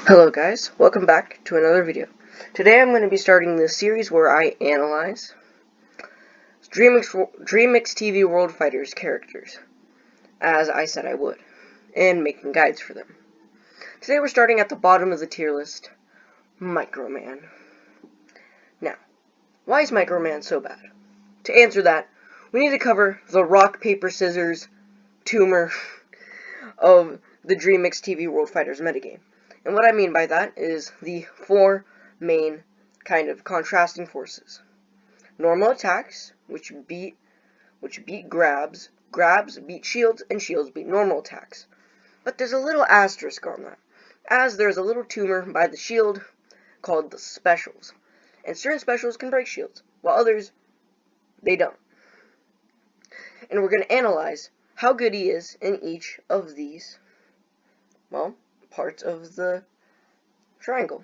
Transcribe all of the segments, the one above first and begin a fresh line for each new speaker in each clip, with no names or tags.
Hello guys, welcome back to another video. Today I'm going to be starting this series where I analyze Dreammix TV World Fighters characters, as I said I would, and making guides for them. Today we're starting at the bottom of the tier list, Microman. Now, why is Microman so bad? To answer that, we need to cover the rock, paper, scissors tumor of the Dreammix TV World Fighters metagame. And what I mean by that is the four main kind of contrasting forces. Normal attacks, which beat grabs, grabs beat shields, and shields beat normal attacks. But there's a little asterisk on that, as there's a little tumor by the shield called the specials. And certain specials can break shields, while others, they don't. And we're going to analyze how good he is in each of these, well, parts of the triangle.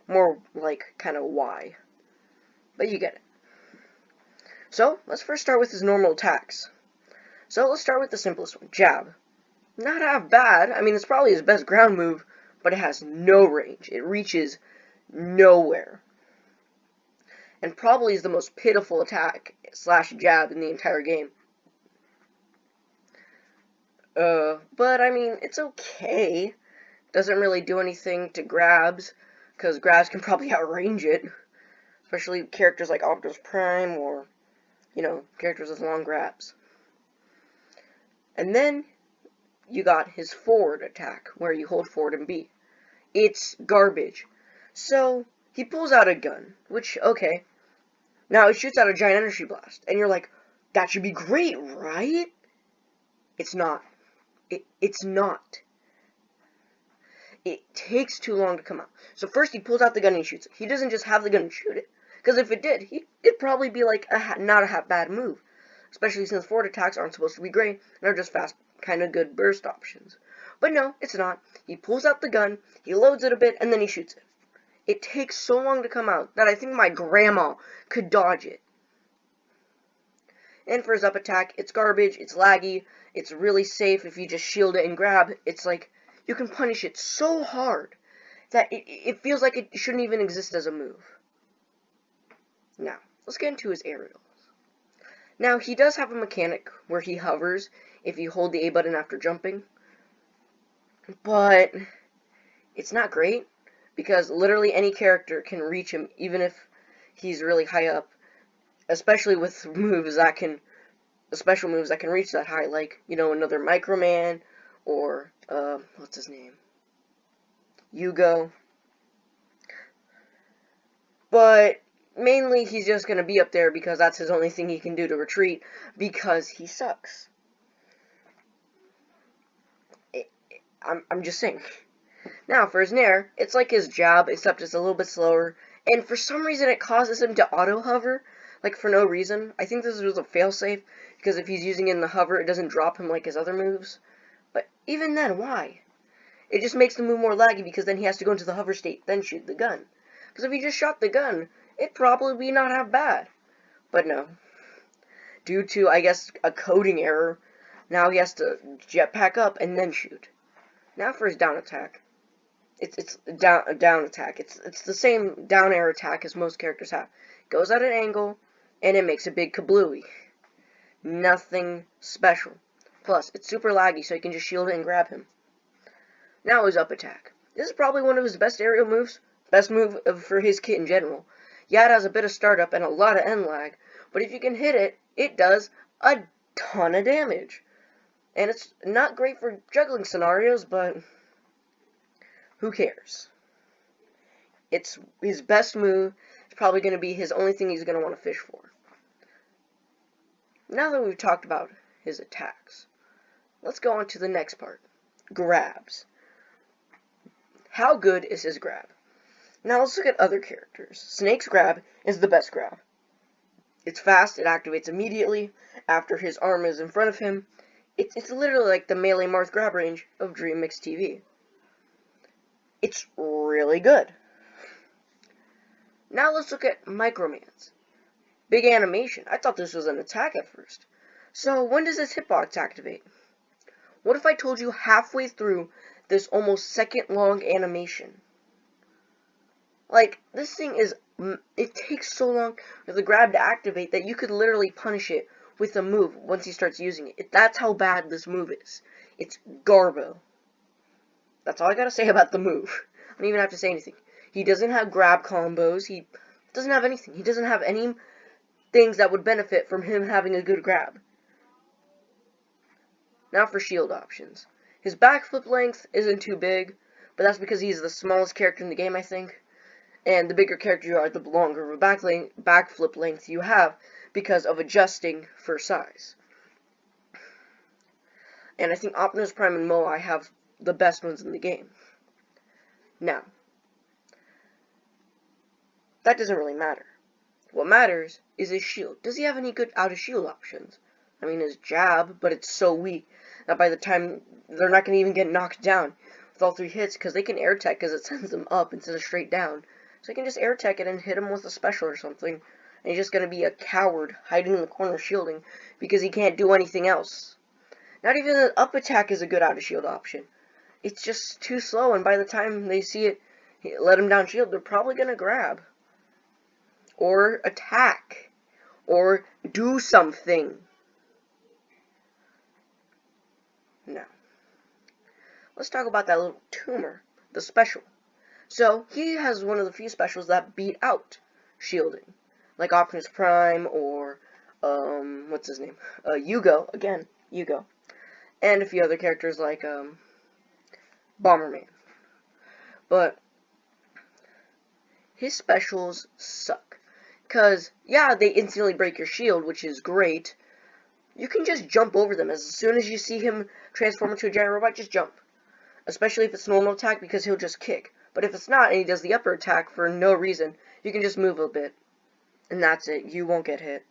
More like kind of why. But you get it. So, let's first start with his normal attacks. So, let's start with the simplest one, jab. Not half bad. I mean, it's probably his best ground move, but it has no range. It reaches nowhere. And probably is the most pitiful attack / jab in the entire game. But I mean, it's okay. Doesn't really do anything to grabs, because grabs can probably outrange it. Especially characters like Optimus Prime, or, characters with long grabs. And then, you got his forward attack, where you hold forward and B. It's garbage. So, he pulls out a gun, which, okay. Now, it shoots out a giant energy blast, and you're like, that should be great, right? It's not. It's not. It takes too long to come out. So first he pulls out the gun and he shoots it. He doesn't just have the gun and shoot it. Because if it did, it'd probably be like not a bad move. Especially since forward attacks aren't supposed to be great and are just fast, kind of good burst options. But no, it's not. He pulls out the gun, he loads it a bit, and then he shoots it. It takes so long to come out that I think my grandma could dodge it. And for his up attack, it's garbage, it's laggy, it's really safe if you just shield it and grab. It's like, you can punish it so hard that it feels like it shouldn't even exist as a move. Now, let's get into his aerials. Now, he does have a mechanic where he hovers if you hold the A button after jumping. But it's not great, because literally any character can reach him, even if he's really high up. Especially with special moves that can reach that high, like, another Microman, or, what's his name? Yugo. But, mainly, he's just gonna be up there because that's his only thing he can do to retreat, because he sucks. I'm just saying. Now, for his Nair, it's like his jab, except it's a little bit slower, and for some reason it causes him to auto-hover, like for no reason. I think this was a failsafe, because if he's using it in the hover, it doesn't drop him like his other moves. But even then, why? It just makes the move more laggy, because then he has to go into the hover state, then shoot the gun. Because if he just shot the gun, it'd probably be not half bad. But no. Due to, I guess, a coding error, now he has to jetpack up and then shoot. Now for his down attack. It's a down attack. It's the same down air attack as most characters have. Goes at an angle, and it makes a big kablooey. Nothing special. Plus, it's super laggy, so you can just shield it and grab him. Now his up attack. This is probably one of his best aerial moves. Best move for his kit in general. Yeah, it has a bit of startup and a lot of end lag, but if you can hit it, it does a ton of damage. And it's not great for juggling scenarios, but who cares? It's his best move. It's probably going to be his only thing he's going to want to fish for. Now that we've talked about his attacks, let's go on to the next part. Grabs. How good is his grab? Now let's look at other characters. Snake's grab is the best grab. It's fast, it activates immediately after his arm is in front of him. It's literally like the melee Marth grab range of Dreammix TV. It's really good. Now let's look at Microman's. Big animation. I thought this was an attack at first. So when does his hitbox activate? What if I told you halfway through this almost second-long animation. Like, this thing is, it takes so long for the grab to activate that you could literally punish it with a move once he starts using it. That's how bad this move is. It's garbo. That's all I gotta say about the move. I don't even have to say anything. He doesn't have grab combos. He doesn't have anything. He doesn't have any things that would benefit from him having a good grab. Now for shield options. His backflip length isn't too big, but that's because he's the smallest character in the game, I think. And the bigger character you are, the longer of a backflip length you have because of adjusting for size. And I think Optimus Prime and Moai have the best ones in the game. Now, that doesn't really matter. What matters is his shield. Does he have any good out-of-shield options? I mean, his jab, but it's so weak that by the time they're not going to even get knocked down with all 3 hits, because they can air tech because it sends them up instead of straight down. So they can just air tech it and hit him with a special or something. And he's just going to be a coward hiding in the corner shielding because he can't do anything else. Not even an up attack is a good out-of-shield option. It's just too slow, and by the time they see it let him down shield, they're probably going to grab. Or attack. Or do something. Now, let's talk about that little tumor, the special. So, he has one of the few specials that beat out shielding. Like Optimus Prime or, what's his name? Yugo, again, Yugo. And a few other characters like, Bomberman. But his specials suck. Because, yeah, they instantly break your shield, which is great. You can just jump over them. As soon as you see him transform into a giant robot, just jump. Especially if it's normal attack, because he'll just kick. But if it's not, and he does the upper attack for no reason, you can just move a bit. And that's it. You won't get hit.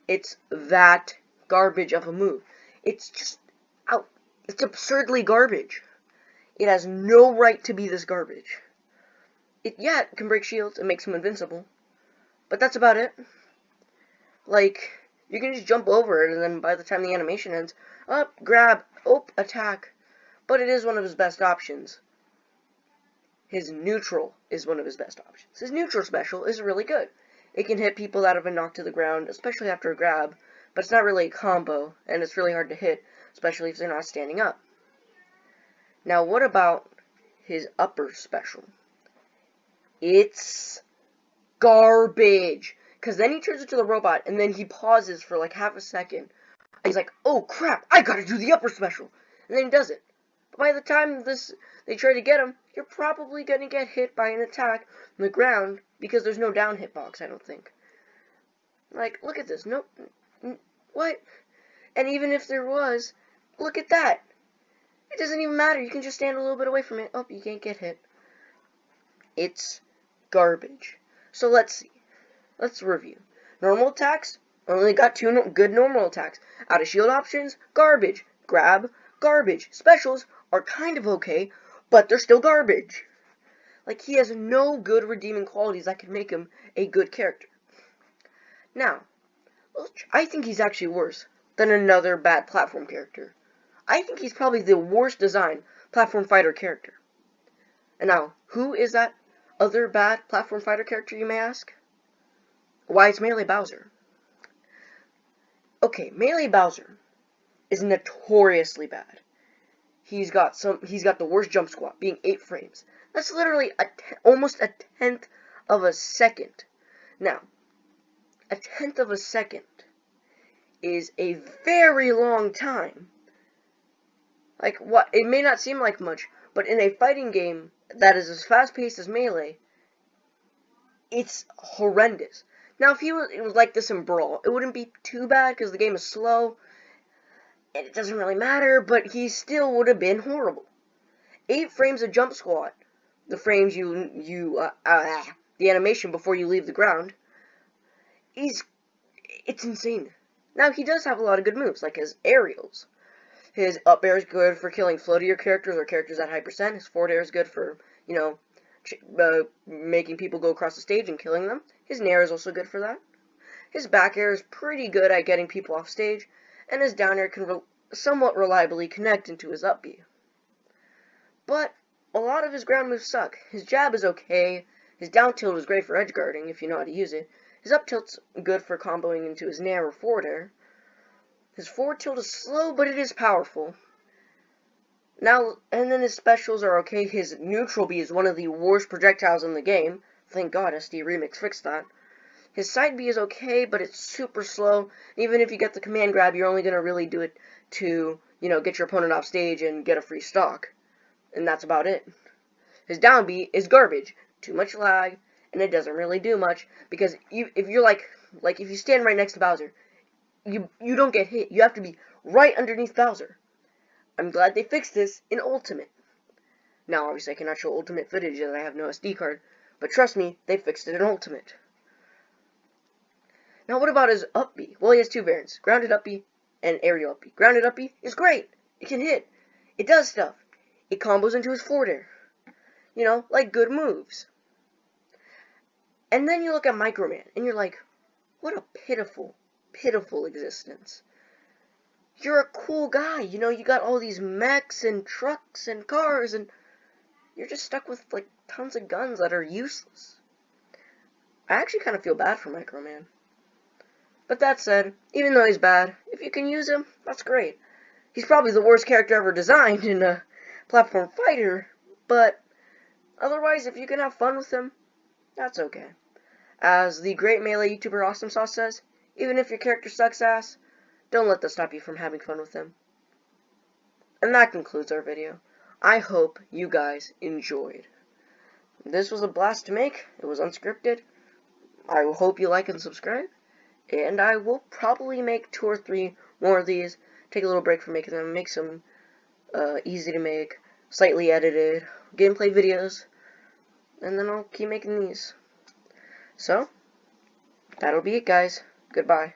It's that garbage of a move. It's just out. It's absurdly garbage. It has no right to be this garbage. It can break shields and makes him invincible. But that's about it. Like, you can just jump over it, and then by the time the animation ends, up, grab, attack. But it is one of his best options. His neutral is one of his best options. His neutral special is really good. It can hit people that have been knocked to the ground, especially after a grab, but it's not really a combo, and it's really hard to hit, especially if they're not standing up. Now, what about his upper special? It's garbage. Because then he turns into the robot, and then he pauses for like half a second. And he's like, oh crap, I gotta do the upper special. And then he does it. But by the time they try to get him, you're probably gonna get hit by an attack on the ground, because there's no down hitbox, I don't think. Like, look at this. Nope. What? And even if there was, look at that. It doesn't even matter. You can just stand a little bit away from it. Oh, you can't get hit. It's garbage. So let's see. Let's review. Normal attacks, only got 2 good normal attacks. Out of shield options, garbage. Grab, garbage. Specials are kind of okay, but they're still garbage. Like, he has no good redeeming qualities that could make him a good character. Now, I think he's actually worse than another bad platform character. I think he's probably the worst designed platform fighter character. And now, who is that other bad platform fighter character, you may ask? Why, it's Melee Bowser. Okay, Melee Bowser is notoriously bad. He's got the worst jump squat, being 8 frames. That's literally almost a tenth of a second. Now, a tenth of a second is a very long time. Like, what? It may not seem like much, but in a fighting game that is as fast-paced as Melee, it's horrendous. Now, if it was like this in Brawl, it wouldn't be too bad because the game is slow, and it doesn't really matter, but he still would have been horrible. 8 frames of jump squat, the frames the animation before you leave the ground, it's insane. Now, he does have a lot of good moves, like his aerials. His up air is good for killing floatier characters or characters at high percent. His forward air is good for, making people go across the stage and killing them. His nair is also good for that. His back air is pretty good at getting people off stage. And his down air can somewhat reliably connect into his up B. but a lot of his ground moves suck. His jab is okay. His down tilt is great for edge guarding if you know how to use it. His up tilt's good for comboing into his nair or forward air. His forward tilt is slow, but it is powerful. Now, and then his specials are okay. His neutral B is one of the worst projectiles in the game. Thank God Dreammix fixed that. His side B is okay, but it's super slow. Even if you get the command grab, you're only going to really do it to, get your opponent off stage and get a free stock. And that's about it. His down B is garbage. Too much lag, and it doesn't really do much, because if you're like if you stand right next to Bowser, you don't get hit. You have to be right underneath Bowser. I'm glad they fixed this in Ultimate. Now, obviously, I cannot show Ultimate footage as I have no SD card, but trust me, they fixed it in Ultimate. Now, what about his up B? Well, he has two variants, grounded up B and aerial up B. Grounded up B is great. It can hit. It does stuff. It combos into his forward air. Like good moves. And then you look at Microman, and you're like, what a pitiful, pitiful existence. You're a cool guy, you got all these mechs and trucks and cars, and you're just stuck with, tons of guns that are useless. I actually kind of feel bad for Microman. But that said, even though he's bad, if you can use him, that's great. He's probably the worst character ever designed in a platform fighter, but otherwise, if you can have fun with him, that's okay. As the great melee YouTuber Awesome Sauce says, even if your character sucks ass, don't let that stop you from having fun with him. And that concludes our video. I hope you guys enjoyed. This was a blast to make. It was unscripted. I hope you like and subscribe. And I will probably make 2 or 3 more of these. Take a little break from making them. Make some easy to make, slightly edited gameplay videos. And then I'll keep making these. So, that'll be it, guys. Goodbye.